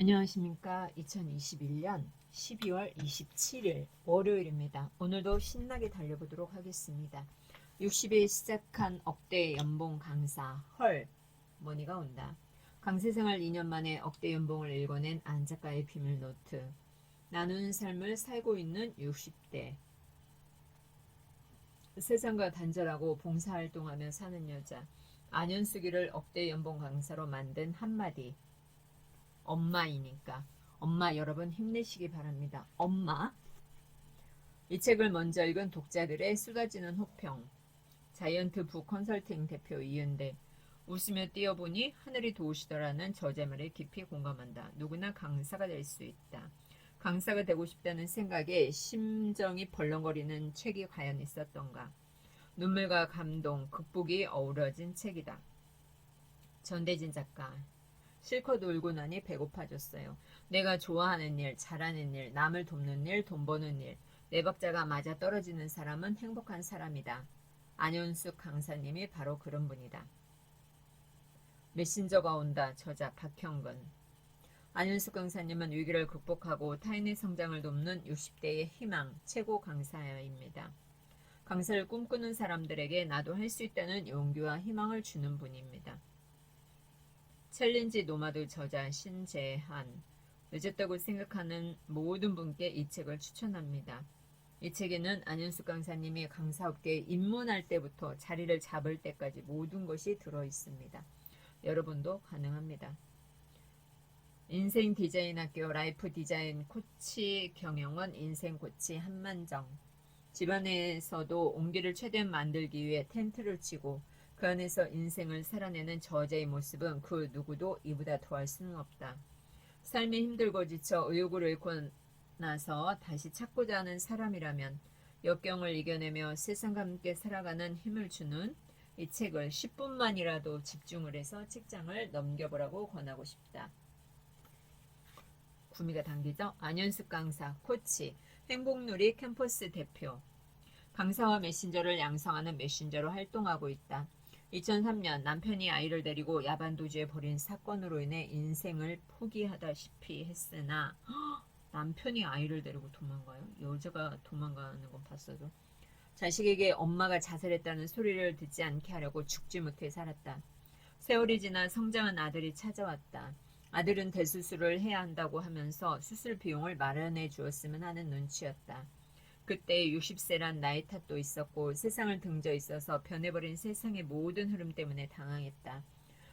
안녕하십니까. 2021년 12월 27일 월요일입니다. 오늘도 신나게 달려보도록 하겠습니다. 60일 시작한 억대 연봉 강사 헐 머니가 온다. 강세생활 2년 만에 억대 연봉을 읽어낸 안 작가의 비밀 노트. 나누는 삶을 살고 있는 60대. 세상과 단절하고 봉사활동하며 사는 여자. 안현수기를 억대 연봉 강사로 만든 한마디. 엄마이니까. 엄마 여러분 힘내시기 바랍니다. 엄마. 이 책을 먼저 읽은 독자들의 쏟아지는 호평. 자이언트 부 컨설팅 대표 이은대. 웃으며 뛰어보니 하늘이 도우시더라는 저자말에 깊이 공감한다. 누구나 강사가 될 수 있다. 강사가 되고 싶다는 생각에 심정이 벌렁거리는 책이 과연 있었던가. 눈물과 감동, 극복이 어우러진 책이다. 전대진 작가. 실컷 울고 나니 배고파졌어요. 내가 좋아하는 일, 잘하는 일, 남을 돕는 일, 돈 버는 일, 내 박자가 맞아 떨어지는 사람은 행복한 사람이다. 안현숙 강사님이 바로 그런 분이다. 메신저가 온다. 저자 박형근. 안현숙 강사님은 위기를 극복하고 타인의 성장을 돕는 60대의 희망, 최고 강사입니다. 강사를 꿈꾸는 사람들에게 나도 할 수 있다는 용기와 희망을 주는 분입니다. 챌린지 노마드 저자 신재한. 늦었다고 생각하는 모든 분께 이 책을 추천합니다. 이 책에는 안현숙 강사님이 강사업계에 입문할 때부터 자리를 잡을 때까지 모든 것이 들어있습니다. 여러분도 가능합니다. 인생 디자인 학교 라이프 디자인 코치 경영원 인생 코치 한만정. 집안에서도 온기를 최대한 만들기 위해 텐트를 치고 그 안에서 인생을 살아내는 저자의 모습은 그 누구도 이보다 더할 수는 없다. 삶이 힘들고 지쳐 의욕을 잃고 나서 다시 찾고자 하는 사람이라면 역경을 이겨내며 세상과 함께 살아가는 힘을 주는 이 책을 10분만이라도 집중을 해서 책장을 넘겨보라고 권하고 싶다. 구미가 당기죠? 안현숙 강사, 코치, 행복누리 캠퍼스 대표. 강사와 메신저를 양성하는 메신저로 활동하고 있다. 2003년 남편이 아이를 데리고 야반도주에 벌인 사건으로 인해 인생을 포기하다시피 했으나 남편이 아이를 데리고 도망가요? 여자가 도망가는 건 봤어도. 자식에게 엄마가 자살했다는 소리를 듣지 않게 하려고 죽지 못해 살았다. 세월이 지나 성장한 아들이 찾아왔다. 아들은 대수술을 해야 한다고 하면서 수술 비용을 마련해 주었으면 하는 눈치였다. 그때 60세란 나이 탓도 있었고 세상을 등져 있어서 변해버린 세상의 모든 흐름 때문에 당황했다.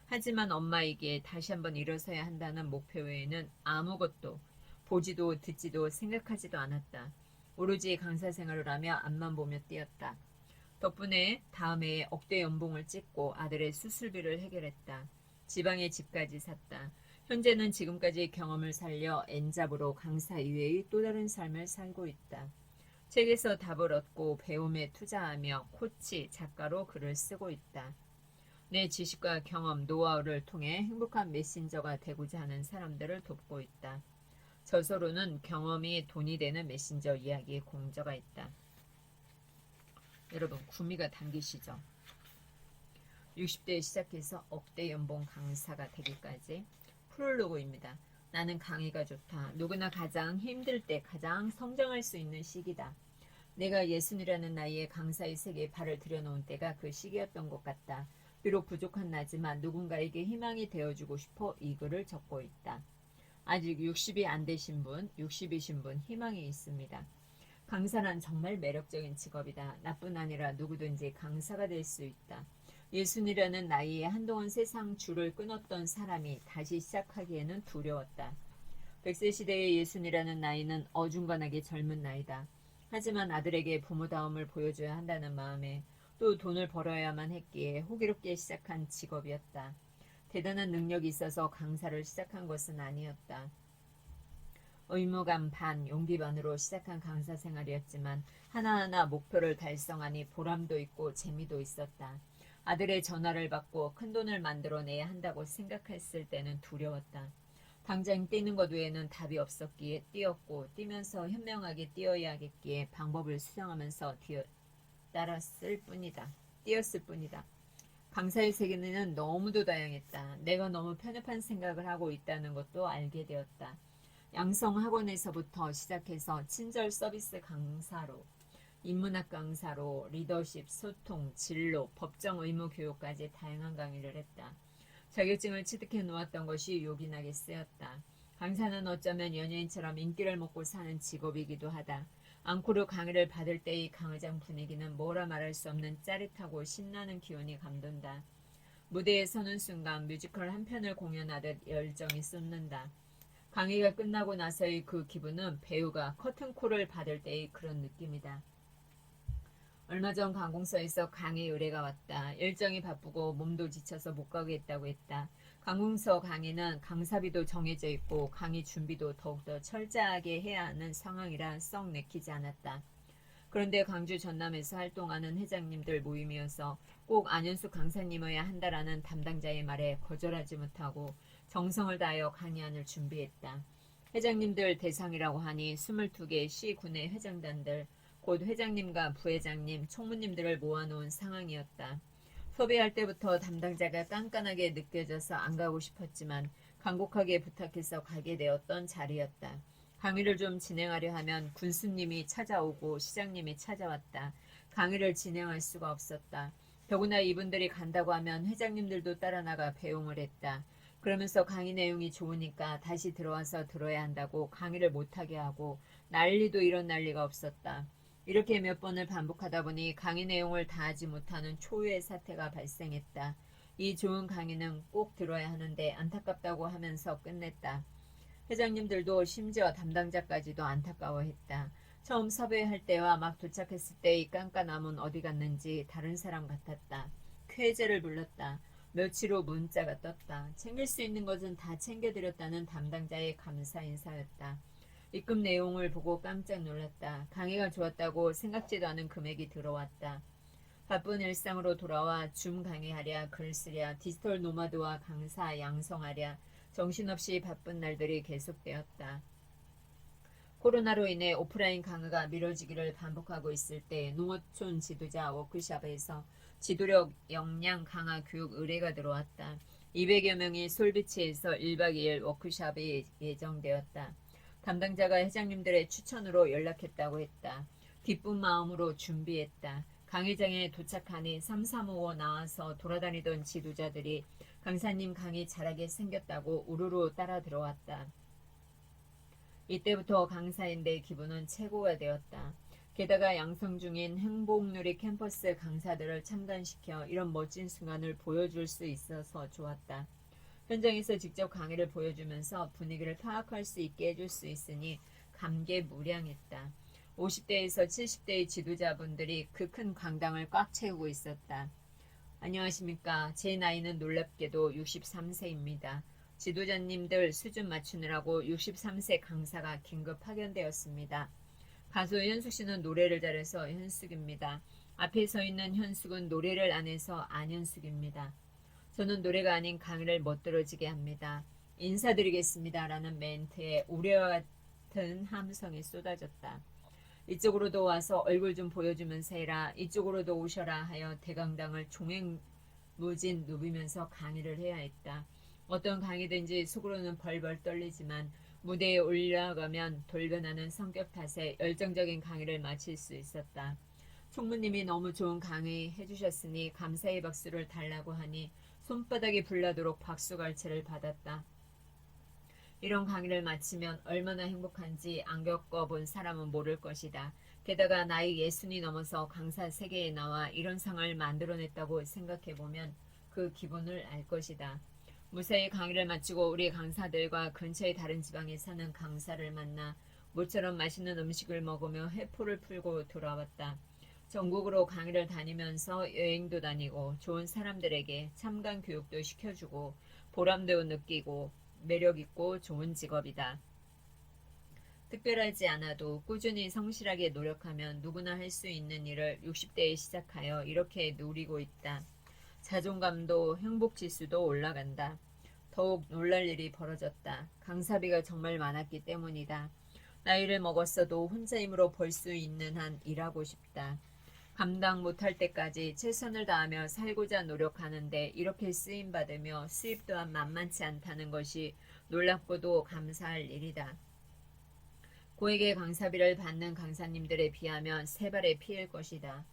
하지만 엄마에게 다시 한번 일어서야 한다는 목표 외에는 아무것도 보지도 듣지도 생각하지도 않았다. 오로지 강사 생활을 하며 앞만 보며 뛰었다. 덕분에 다음 해에 억대 연봉을 찍고 아들의 수술비를 해결했다. 지방에 집까지 샀다. 현재는 지금까지 경험을 살려 N잡으로 강사 이외의 또 다른 삶을 살고 있다. 책에서 답을 얻고 배움에 투자하며 코치, 작가로 글을 쓰고 있다. 내 지식과 경험, 노하우를 통해 행복한 메신저가 되고자 하는 사람들을 돕고 있다. 저서로는 경험이 돈이 되는 메신저 이야기의 공저가 있다. 여러분 구미가 당기시죠? 60대에 시작해서 억대 연봉 강사가 되기까지 프롤로그입니다. 나는 강의가 좋다. 누구나 가장 힘들 때 가장 성장할 수 있는 시기다. 내가 60이라는 나이에 강사의 세계에 발을 들여놓은 때가 그 시기였던 것 같다. 비록 부족한 나지만 누군가에게 희망이 되어주고 싶어 이 글을 적고 있다. 아직 60이 안 되신 분, 60이신 분 희망이 있습니다. 강사란 정말 매력적인 직업이다. 나뿐 아니라 누구든지 강사가 될 수 있다. 60이라는 나이에 한동안 세상 줄을 끊었던 사람이 다시 시작하기에는 두려웠다. 100세 시대의 60이라는 나이는 어중간하게 젊은 나이다. 하지만 아들에게 부모다움을 보여줘야 한다는 마음에 또 돈을 벌어야만 했기에 호기롭게 시작한 직업이었다. 대단한 능력이 있어서 강사를 시작한 것은 아니었다. 의무감 반, 용기 반으로 시작한 강사 생활이었지만 하나하나 목표를 달성하니 보람도 있고 재미도 있었다. 아들의 전화를 받고 큰돈을 만들어내야 한다고 생각했을 때는 두려웠다. 당장 뛰는 것 외에는 답이 없었기에 뛰었고 뛰면서 현명하게 뛰어야겠기에 방법을 수정하면서 뛰었을 뿐이다. 강사의 세계는 너무도 다양했다. 내가 너무 편협한 생각을 하고 있다는 것도 알게 되었다. 양성학원에서부터 시작해서 친절 서비스 강사로, 인문학 강사로, 리더십, 소통, 진로, 법정 의무 교육까지 다양한 강의를 했다. 자격증을 취득해 놓았던 것이 요긴하게 쓰였다. 강사는 어쩌면 연예인처럼 인기를 먹고 사는 직업이기도 하다. 앙코르 강의를 받을 때의 강의장 분위기는 뭐라 말할 수 없는 짜릿하고 신나는 기운이 감돈다. 무대에 서는 순간 뮤지컬 한 편을 공연하듯 열정이 쏟는다. 강의가 끝나고 나서의 그 기분은 배우가 커튼콜을 받을 때의 그런 느낌이다. 얼마 전 관공서에서 강의 의뢰가 왔다. 일정이 바쁘고 몸도 지쳐서 못 가겠다고 했다. 관공서 강의는 강사비도 정해져 있고 강의 준비도 더욱더 철저하게 해야 하는 상황이라 썩 내키지 않았다. 그런데 광주 전남에서 활동하는 회장님들 모임이어서 꼭 안현숙 강사님이어야 한다라는 담당자의 말에 거절하지 못하고 정성을 다하여 강의안을 준비했다. 회장님들 대상이라고 하니 22개 시군의 회장단들, 곧 회장님과 부회장님, 총무님들을 모아놓은 상황이었다. 섭외할 때부터 담당자가 깐깐하게 느껴져서 안 가고 싶었지만 간곡하게 부탁해서 가게 되었던 자리였다. 강의를 좀 진행하려 하면 군수님이 찾아오고 시장님이 찾아왔다. 강의를 진행할 수가 없었다. 더구나 이분들이 간다고 하면 회장님들도 따라 나가 배웅을 했다. 그러면서 강의 내용이 좋으니까 다시 들어와서 들어야 한다고 강의를 못하게 하고 난리도 이런 난리가 없었다. 이렇게 몇 번을 반복하다 보니 강의 내용을 다하지 못하는 초유의 사태가 발생했다. 이 좋은 강의는 꼭 들어야 하는데 안타깝다고 하면서 끝냈다. 회장님들도 심지어 담당자까지도 안타까워했다. 처음 섭외할 때와 막 도착했을 때의 깐깐함은 어디 갔는지 다른 사람 같았다. 쾌재를 불렀다. 며칠 후 문자가 떴다. 챙길 수 있는 것은 다 챙겨드렸다는 담당자의 감사 인사였다. 입금 내용을 보고 깜짝 놀랐다. 강의가 좋았다고 생각지도 않은 금액이 들어왔다. 바쁜 일상으로 돌아와 줌 강의하랴, 글 쓰랴, 디지털 노마드와 강사 양성하랴, 정신없이 바쁜 날들이 계속되었다. 코로나로 인해 오프라인 강의가 미뤄지기를 반복하고 있을 때 농어촌 지도자 워크숍에서 지도력 역량 강화 교육 의뢰가 들어왔다. 200여 명이 솔비치에서 1박 2일 워크숍이 예정되었다. 담당자가 회장님들의 추천으로 연락했다고 했다. 기쁜 마음으로 준비했다. 강의장에 도착하니 335 나와서 돌아다니던 지도자들이 강사님 강의 잘하게 생겼다고 우르르 따라 들어왔다. 이때부터 강사인 내 기분은 최고가 되었다. 게다가 양성 중인 행복누리 캠퍼스 강사들을 참관시켜 이런 멋진 순간을 보여줄 수 있어서 좋았다. 현장에서 직접 강의를 보여주면서 분위기를 파악할 수 있게 해줄 수 있으니 감개무량했다. 50대에서 70대의 지도자분들이 그 큰 강당을 꽉 채우고 있었다. 안녕하십니까. 제 나이는 놀랍게도 63세입니다. 지도자님들 수준 맞추느라고 63세 강사가 긴급 파견되었습니다. 가수 현숙 씨는 노래를 잘해서 현숙입니다. 앞에 서 있는 현숙은 노래를 안 해서 안현숙입니다. 저는 노래가 아닌 강의를 멋들어지게 합니다. 인사드리겠습니다. 라는 멘트에 우레와 같은 함성이 쏟아졌다. 이쪽으로도 와서 얼굴 좀 보여주면서 해라. 이쪽으로도 오셔라 하여 대강당을 종횡무진 누비면서 강의를 해야 했다. 어떤 강의든지 속으로는 벌벌 떨리지만 무대에 올라가면 돌변하는 성격 탓에 열정적인 강의를 마칠 수 있었다. 총무님이 너무 좋은 강의 해주셨으니 감사의 박수를 달라고 하니 손바닥이 불나도록 박수갈채를 받았다. 이런 강의를 마치면 얼마나 행복한지 안 겪어본 사람은 모를 것이다. 게다가 나이 60이 넘어서 강사 세계에 나와 이런 상을 만들어냈다고 생각해보면 그 기분을 알 것이다. 무사히 강의를 마치고 우리 강사들과 근처의 다른 지방에 사는 강사를 만나 모처럼 맛있는 음식을 먹으며 회포를 풀고 돌아왔다. 전국으로 강의를 다니면서 여행도 다니고 좋은 사람들에게 참관 교육도 시켜주고 보람도 느끼고 매력있고 좋은 직업이다. 특별하지 않아도 꾸준히 성실하게 노력하면 누구나 할 수 있는 일을 60대에 시작하여 이렇게 누리고 있다. 자존감도 행복지수도 올라간다. 더욱 놀랄 일이 벌어졌다. 강사비가 정말 많았기 때문이다. 나이를 먹었어도 혼자 힘으로 벌 수 있는 한 일하고 싶다. 감당 못할 때까지 최선을 다하며 살고자 노력하는데 이렇게 쓰임받으며 수입 또한 만만치 않다는 것이 놀랍고도 감사할 일이다. 고액의 강사비를 받는 강사님들에 비하면 세 발의 피일 것이다.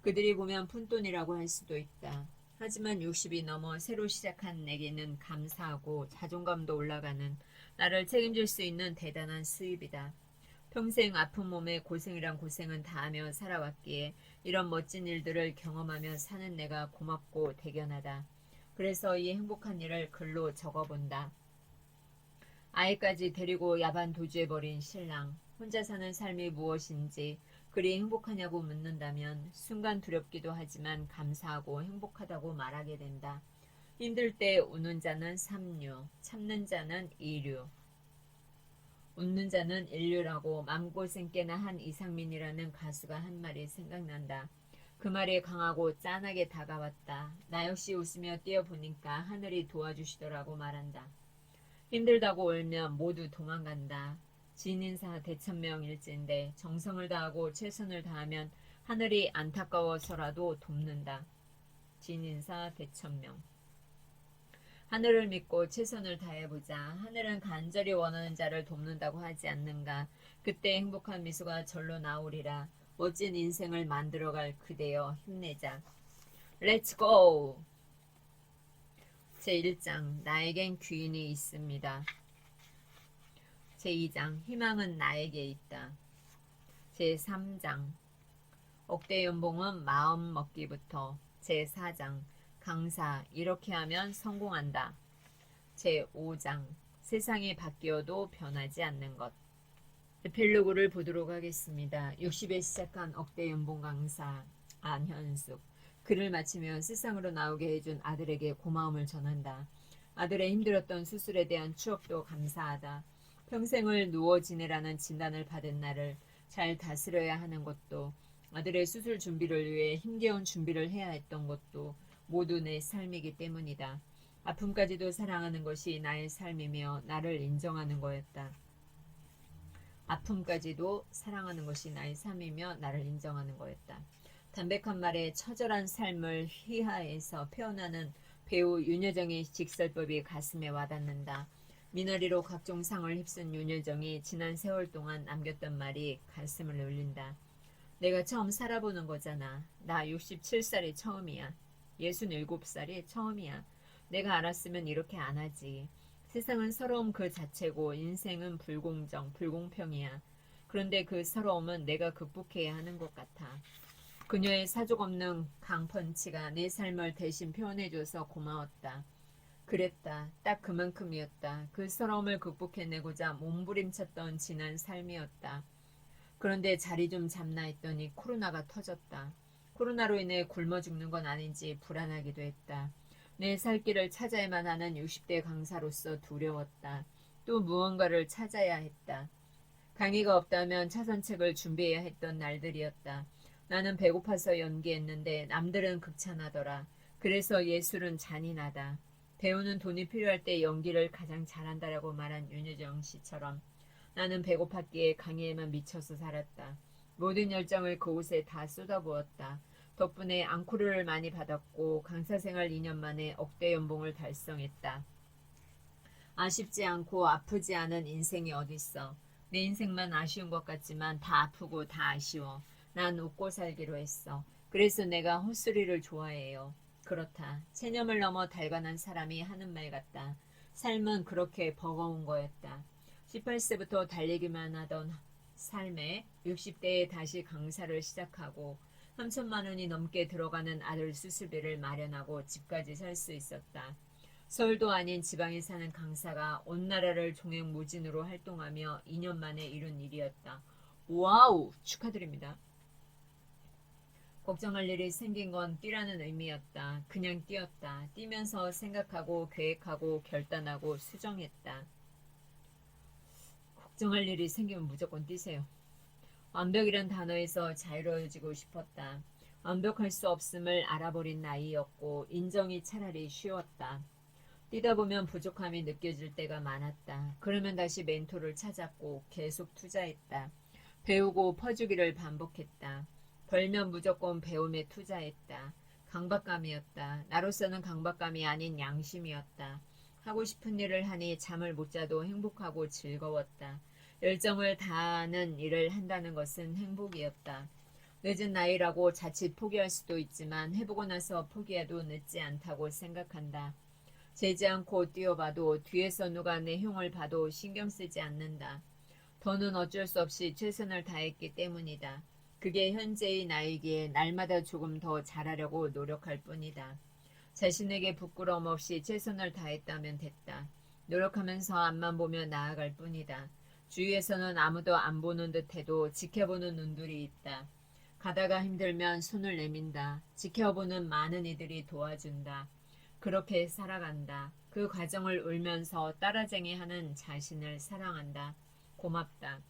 그들이 보면 푼돈이라고 할 수도 있다. 하지만 60이 넘어 새로 시작한 내게는 감사하고 자존감도 올라가는 나를 책임질 수 있는 대단한 수입이다. 평생 아픈 몸에 고생이란 고생은 다하며 살아왔기에 이런 멋진 일들을 경험하며 사는 내가 고맙고 대견하다. 그래서 이 행복한 일을 글로 적어본다. 아이까지 데리고 야반 도주해버린 신랑. 혼자 사는 삶이 무엇인지 그리 행복하냐고 묻는다면 순간 두렵기도 하지만 감사하고 행복하다고 말하게 된다. 힘들 때 우는 자는 삼류, 참는 자는 이류, 웃는 자는 인류라고 맘고생 깨나 한 이상민이라는 가수가 한 말이 생각난다. 그 말이 강하고 짠하게 다가왔다. 나 역시 웃으며 뛰어보니까 하늘이 도와주시더라고 말한다. 힘들다고 울면 모두 도망간다. 진인사 대천명일지인데 정성을 다하고 최선을 다하면 하늘이 안타까워서라도 돕는다. 진인사 대천명. 하늘을 믿고 최선을 다해보자. 하늘은 간절히 원하는 자를 돕는다고 하지 않는가. 그때 행복한 미소가 절로 나오리라. 멋진 인생을 만들어갈 그대여 힘내자. 렛츠 고! 제1장 나에겐 귀인이 있습니다. 제2장 희망은 나에게 있다. 제3장 억대 연봉은 마음 먹기부터. 제4장 강사 이렇게 하면 성공한다. 제5장 세상이 바뀌어도 변하지 않는 것. 에필로그를 보도록 하겠습니다. 60에 시작한 억대 연봉 강사 안현숙. 글을 마치면 세상으로 나오게 해준 아들에게 고마움을 전한다. 아들의 힘들었던 수술에 대한 추억도 감사하다. 평생을 누워 지내라는 진단을 받은 나를 잘 다스려야 하는 것도, 아들의 수술 준비를 위해 힘겨운 준비를 해야 했던 것도 모두 내 삶이기 때문이다. 아픔까지도 사랑하는 것이 나의 삶이며 나를 인정하는 거였다. 아픔까지도 사랑하는 것이 나의 삶이며 나를 인정하는 거였다. 담백한 말에 처절한 삶을 희화해서 표현하는 배우 윤여정의 직설법이 가슴에 와닿는다. 미나리로 각종 상을 휩쓴 윤여정이 지난 세월 동안 남겼던 말이 가슴을 울린다. 내가 처음 살아보는 거잖아. 나 67살이 처음이야. 67살이 처음이야. 내가 알았으면 이렇게 안 하지. 세상은 서러움 그 자체고 인생은 불공정, 불공평이야. 그런데 그 서러움은 내가 극복해야 하는 것 같아. 그녀의 사족 없는 강펀치가 내 삶을 대신 표현해줘서 고마웠다. 그랬다. 딱 그만큼이었다. 그 서러움을 극복해내고자 몸부림쳤던 지난 삶이었다. 그런데 자리 좀 잡나 했더니 코로나가 터졌다. 코로나로 인해 굶어 죽는 건 아닌지 불안하기도 했다. 내 살 길을 찾아야만 하는 60대 강사로서 두려웠다. 또 무언가를 찾아야 했다. 강의가 없다면 차선책을 준비해야 했던 날들이었다. 나는 배고파서 연기했는데 남들은 극찬하더라. 그래서 예술은 잔인하다. 배우는 돈이 필요할 때 연기를 가장 잘한다라고 말한 윤여정 씨처럼 나는 배고팠기에 강의에만 미쳐서 살았다. 모든 열정을 그곳에 다 쏟아부었다. 덕분에 앙코르를 많이 받았고 강사 생활 2년 만에 억대 연봉을 달성했다. 아쉽지 않고 아프지 않은 인생이 어딨어. 내 인생만 아쉬운 것 같지만 다 아프고 다 아쉬워. 난 웃고 살기로 했어. 그래서 내가 헛소리를 좋아해요. 그렇다. 체념을 넘어 달관한 사람이 하는 말 같다. 삶은 그렇게 버거운 거였다. 18세부터 달리기만 하던 삶에 60대에 다시 강사를 시작하고 3천만 원이 넘게 들어가는 아들 수술비를 마련하고 집까지 살 수 있었다. 서울도 아닌 지방에 사는 강사가 온 나라를 종횡무진으로 활동하며 2년 만에 이룬 일이었다. 와우! 축하드립니다. 걱정할 일이 생긴 건 뛰라는 의미였다. 그냥 뛰었다. 뛰면서 생각하고 계획하고 결단하고 수정했다. 걱정할 일이 생기면 무조건 뛰세요. 완벽이란 단어에서 자유로워지고 싶었다. 완벽할 수 없음을 알아버린 나이였고 인정이 차라리 쉬웠다. 뛰다 보면 부족함이 느껴질 때가 많았다. 그러면 다시 멘토를 찾았고 계속 투자했다. 배우고 퍼주기를 반복했다. 벌면 무조건 배움에 투자했다. 강박감이었다. 나로서는 강박감이 아닌 양심이었다. 하고 싶은 일을 하니 잠을 못 자도 행복하고 즐거웠다. 열정을 다하는 일을 한다는 것은 행복이었다. 늦은 나이라고 자칫 포기할 수도 있지만 해보고 나서 포기해도 늦지 않다고 생각한다. 재지 않고 뛰어봐도 뒤에서 누가 내 흉을 봐도 신경 쓰지 않는다. 더는 어쩔 수 없이 최선을 다했기 때문이다. 그게 현재의 나이기에 날마다 조금 더 잘하려고 노력할 뿐이다. 자신에게 부끄러움 없이 최선을 다했다면 됐다. 노력하면서 앞만 보며 나아갈 뿐이다. 주위에서는 아무도 안 보는 듯해도 지켜보는 눈들이 있다. 가다가 힘들면 손을 내민다. 지켜보는 많은 이들이 도와준다. 그렇게 살아간다. 그 과정을 울면서 따라쟁이하는 자신을 사랑한다. 고맙다.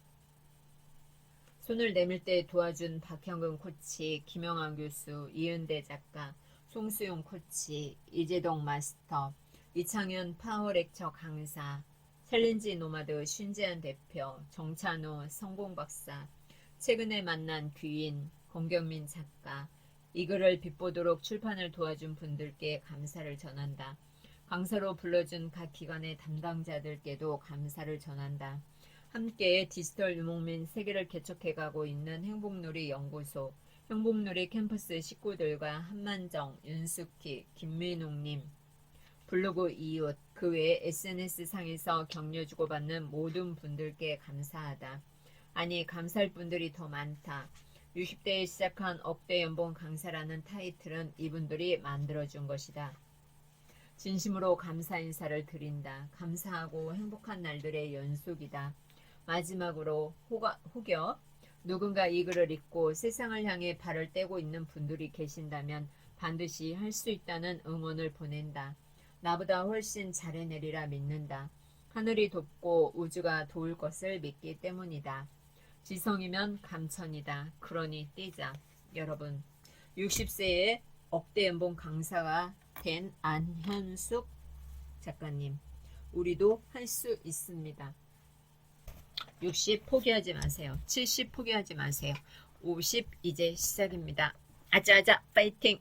손을 내밀 때 도와준 박형근 코치, 김영환 교수, 이은대 작가, 송수용 코치, 이재동 마스터, 이창현 파워렉처 강사, 챌린지 노마드 신재한 대표, 정찬호 성공 박사, 최근에 만난 귀인, 권경민 작가, 이 글을 빛보도록 출판을 도와준 분들께 감사를 전한다. 강사로 불러준 각 기관의 담당자들께도 감사를 전한다. 함께 디지털 유목민 세계를 개척해가고 있는 행복누리 연구소, 행복누리 캠퍼스 식구들과 한만정, 윤숙희, 김민웅님, 블로그 이웃, 그 외 SNS상에서 격려 주고받는 모든 분들께 감사하다. 아니, 감사할 분들이 더 많다. 60대에 시작한 억대 연봉 강사라는 타이틀은 이분들이 만들어준 것이다. 진심으로 감사 인사를 드린다. 감사하고 행복한 날들의 연속이다. 마지막으로 혹여 누군가 이 글을 읽고 세상을 향해 발을 떼고 있는 분들이 계신다면 반드시 할 수 있다는 응원을 보낸다. 나보다 훨씬 잘해내리라 믿는다. 하늘이 돕고 우주가 도울 것을 믿기 때문이다. 지성이면 감천이다. 그러니 뛰자. 여러분, 60세에 억대 연봉 강사가 된 안현숙 작가님, 우리도 할 수 있습니다. 60 포기하지 마세요. 70 포기하지 마세요. 50 이제 시작입니다. 아자아자 파이팅!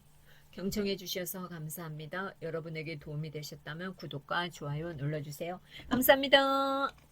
경청해 주셔서 감사합니다. 여러분에게 도움이 되셨다면 구독과 좋아요 눌러주세요. 감사합니다.